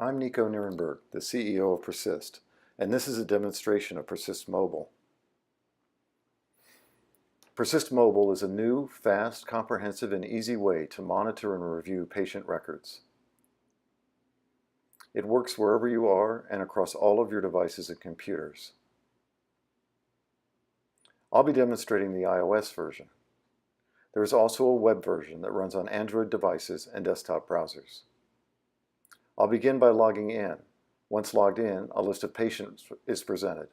I'm Nico Nierenberg, the CEO of Persyst, and this is a demonstration of Persyst Mobile. Persyst Mobile is a new, fast, comprehensive, and easy way to monitor and review patient records. It works wherever you are and across all of your devices and computers. I'll be demonstrating the iOS version. There is also a web version that runs on Android devices and desktop browsers. I'll begin by logging in. Once logged in, a list of patients is presented.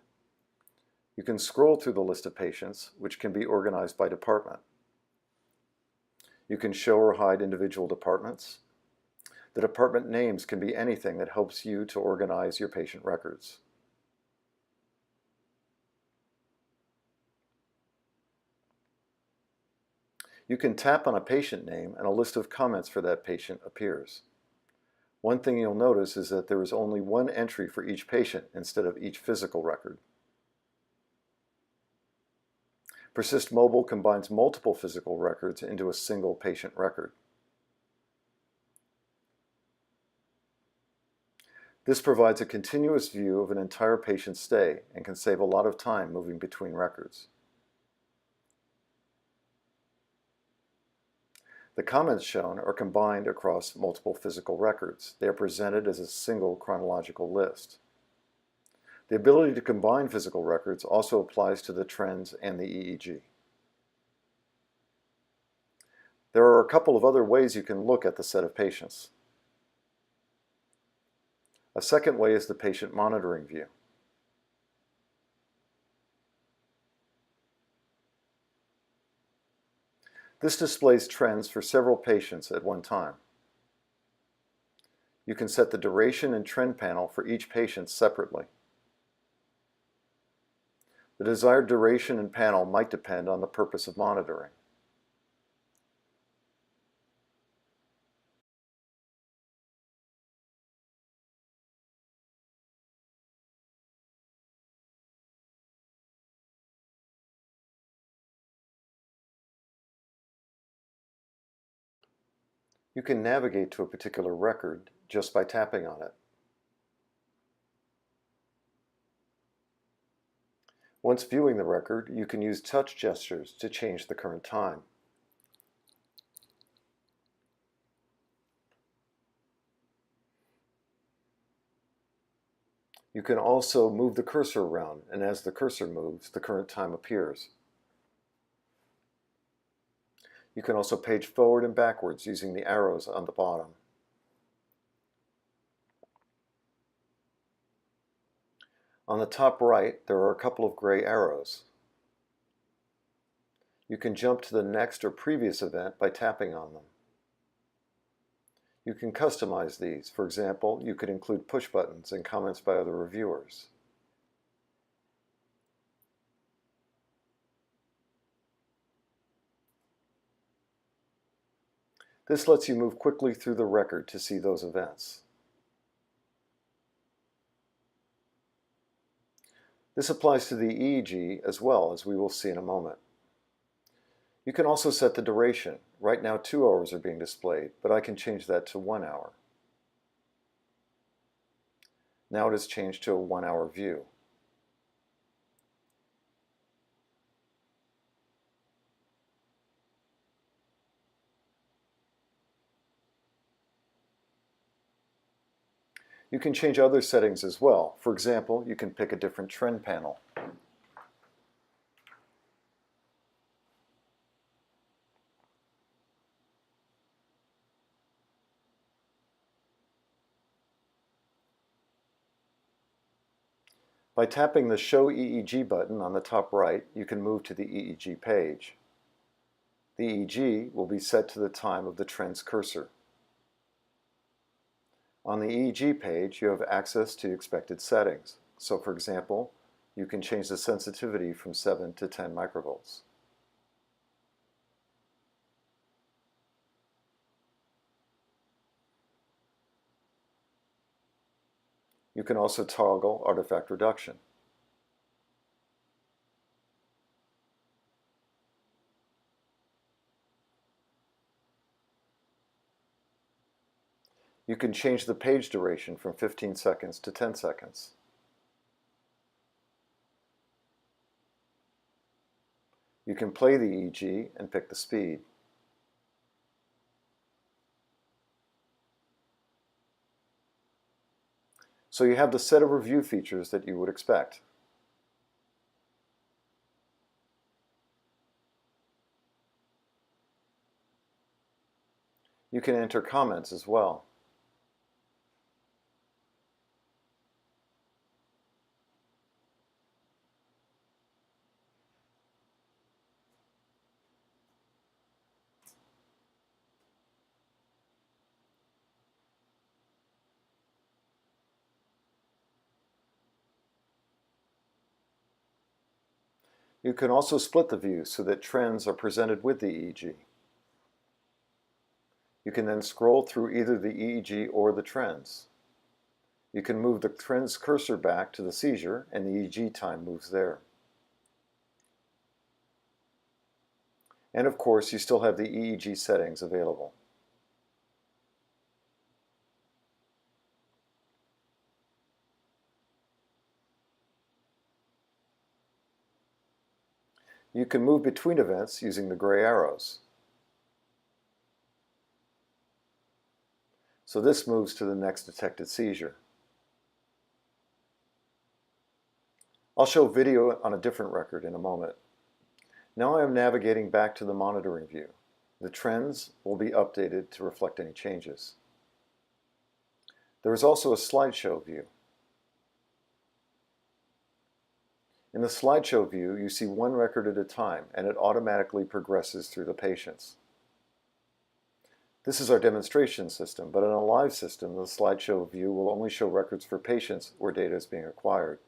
You can scroll through the list of patients, which can be organized by department. You can show or hide individual departments. The department names can be anything that helps you to organize your patient records. You can tap on a patient name and a list of comments for that patient appears. One thing you'll notice is that there is only one entry for each patient instead of each physical record. Persyst Mobile combines multiple physical records into a single patient record. This provides a continuous view of an entire patient's stay and can save a lot of time moving between records. The comments shown are combined across multiple physical records. They are presented as a single chronological list. The ability to combine physical records also applies to the trends and the EEG. There are a couple of other ways you can look at the set of patients. A second way is the patient monitoring view. This displays trends for several patients at one time. You can set the duration and trend panel for each patient separately. The desired duration and panel might depend on the purpose of monitoring. You can navigate to a particular record just by tapping on it. Once viewing the record, you can use touch gestures to change the current time. You can also move the cursor around, and as the cursor moves, the current time appears. You can also page forward and backwards using the arrows on the bottom. On the top right, there are a couple of gray arrows. You can jump to the next or previous event by tapping on them. You can customize these. For example, you could include push buttons and comments by other reviewers. This lets you move quickly through the record to see those events. This applies to the EEG as well, as we will see in a moment. You can also set the duration. Right now 2 hours are being displayed, but I can change that to 1 hour. Now it has changed to a 1-hour view. You can change other settings as well. For example, you can pick a different trend panel. By tapping the Show EEG button on the top right, you can move to the EEG page. The EEG will be set to the time of the trend's cursor. On the EEG page, you have access to expected settings. So for example, you can change the sensitivity from 7 to 10 microvolts. You can also toggle artifact reduction. You can change the page duration from 15 seconds to 10 seconds. You can play the EEG and pick the speed. So you have the set of review features that you would expect. You can enter comments as well. You can also split the view so that trends are presented with the EEG. You can then scroll through either the EEG or the trends. You can move the trends cursor back to the seizure and the EEG time moves there. And of course, you still have the EEG settings available. You can move between events using the gray arrows. So this moves to the next detected seizure. I'll show video on a different record in a moment. Now I am navigating back to the monitoring view. The trends will be updated to reflect any changes. There is also a slideshow view. In the slideshow view, you see one record at a time, and it automatically progresses through the patients. This is our demonstration system, but in a live system, the slideshow view will only show records for patients where data is being acquired.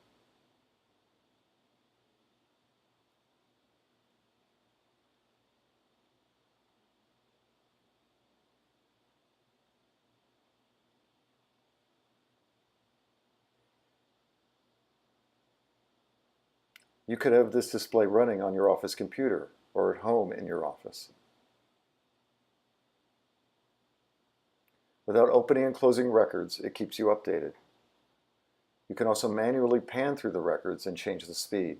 You could have this display running on your office computer or at home in your office. Without opening and closing records, it keeps you updated. You can also manually pan through the records and change the speed.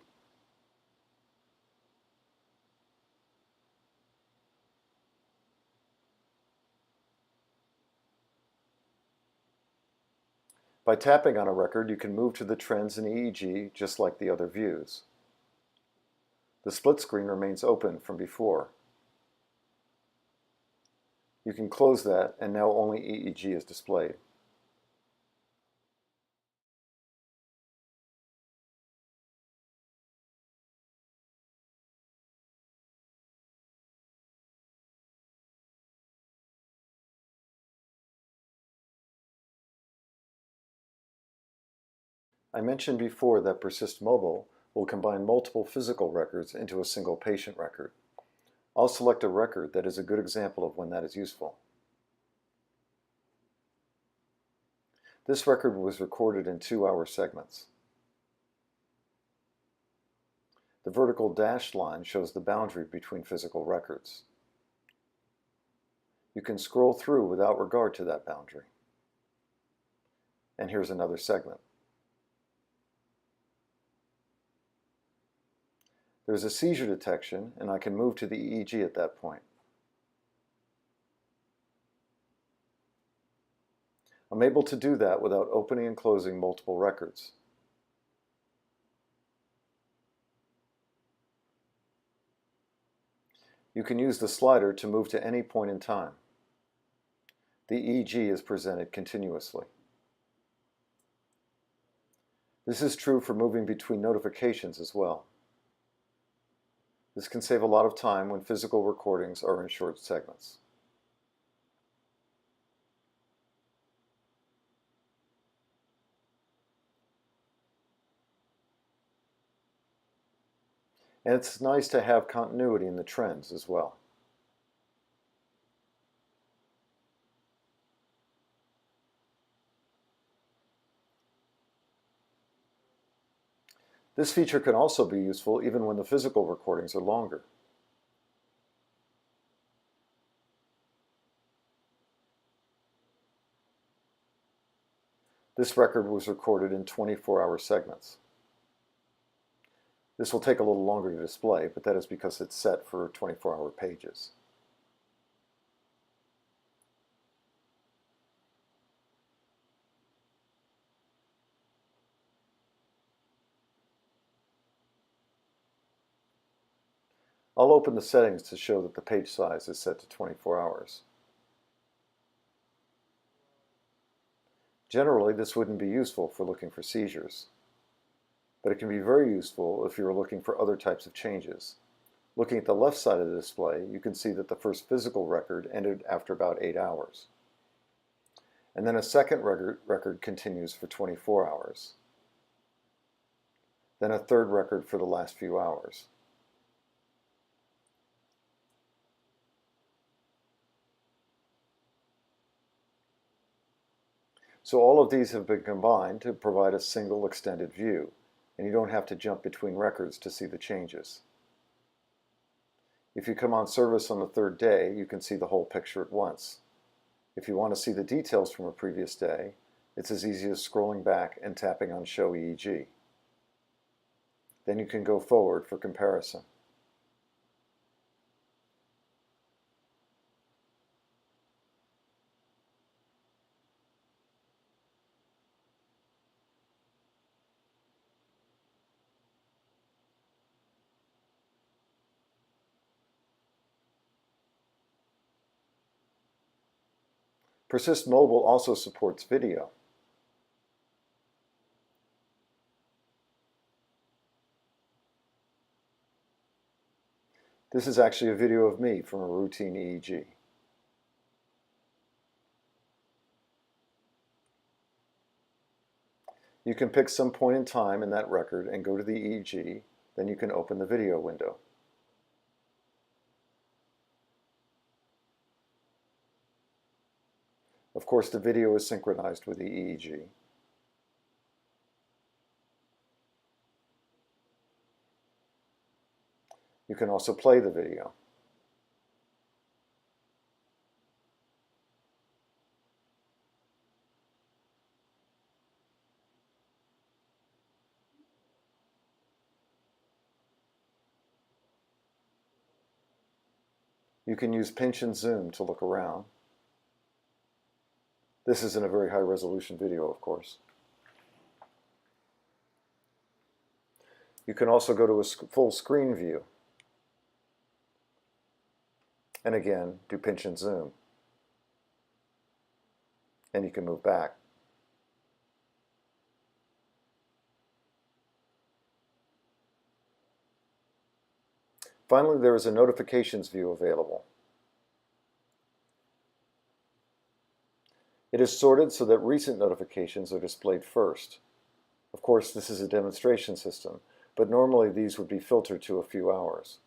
By tapping on a record, you can move to the trends in EEG just like the other views. The split screen remains open from before. You can close that, and now only EEG is displayed. I mentioned before that Persyst Mobile will combine multiple physical records into a single patient record. I'll select a record that is a good example of when that is useful. This record was recorded in 2-hour segments. The vertical dashed line shows the boundary between physical records. You can scroll through without regard to that boundary. And here's another segment. There's a seizure detection, and I can move to the EEG at that point. I'm able to do that without opening and closing multiple records. You can use the slider to move to any point in time. The EEG is presented continuously. This is true for moving between notifications as well. This can save a lot of time when physical recordings are in short segments. And it's nice to have continuity in the trends as well. This feature can also be useful even when the physical recordings are longer. This record was recorded in 24-hour segments. This will take a little longer to display, but that is because it's set for 24-hour pages. I'll open the settings to show that the page size is set to 24 hours. Generally, this wouldn't be useful for looking for seizures, but it can be very useful if you're looking for other types of changes. Looking at the left side of the display, you can see that the first physical record ended after about 8 hours. And then a second record continues for 24 hours. Then a third record for the last few hours. So all of these have been combined to provide a single extended view, and you don't have to jump between records to see the changes. If you come on service on the third day, you can see the whole picture at once. If you want to see the details from a previous day, it's as easy as scrolling back and tapping on Show EEG. Then you can go forward for comparison. Persyst Mobile also supports video. This is actually a video of me from a routine EEG. You can pick some point in time in that record and go to the EEG, then you can open the video window. Of course, the video is synchronized with the EEG. You can also play the video. You can use pinch and zoom to look around. This isn't a very high resolution video, of course. You can also go to a full screen view. And again, do pinch and zoom. And you can move back. Finally, there is a notifications view available. It is sorted so that recent notifications are displayed first. Of course, this is a demonstration system, but normally these would be filtered to a few hours.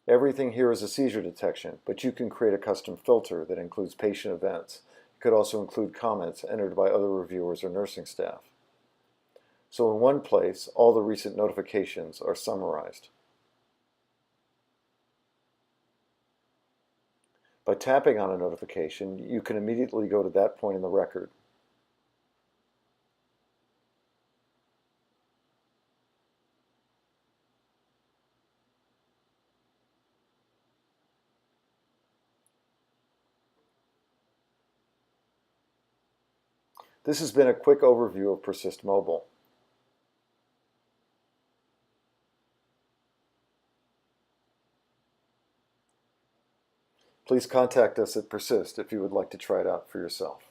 Everything here is a seizure detection, but you can create a custom filter that includes patient events. It could also include comments entered by other reviewers or nursing staff. So in one place, all the recent notifications are summarized. By tapping on a notification, you can immediately go to that point in the record. This has been a quick overview of Persyst Mobile. Please contact us at Persyst if you would like to try it out for yourself.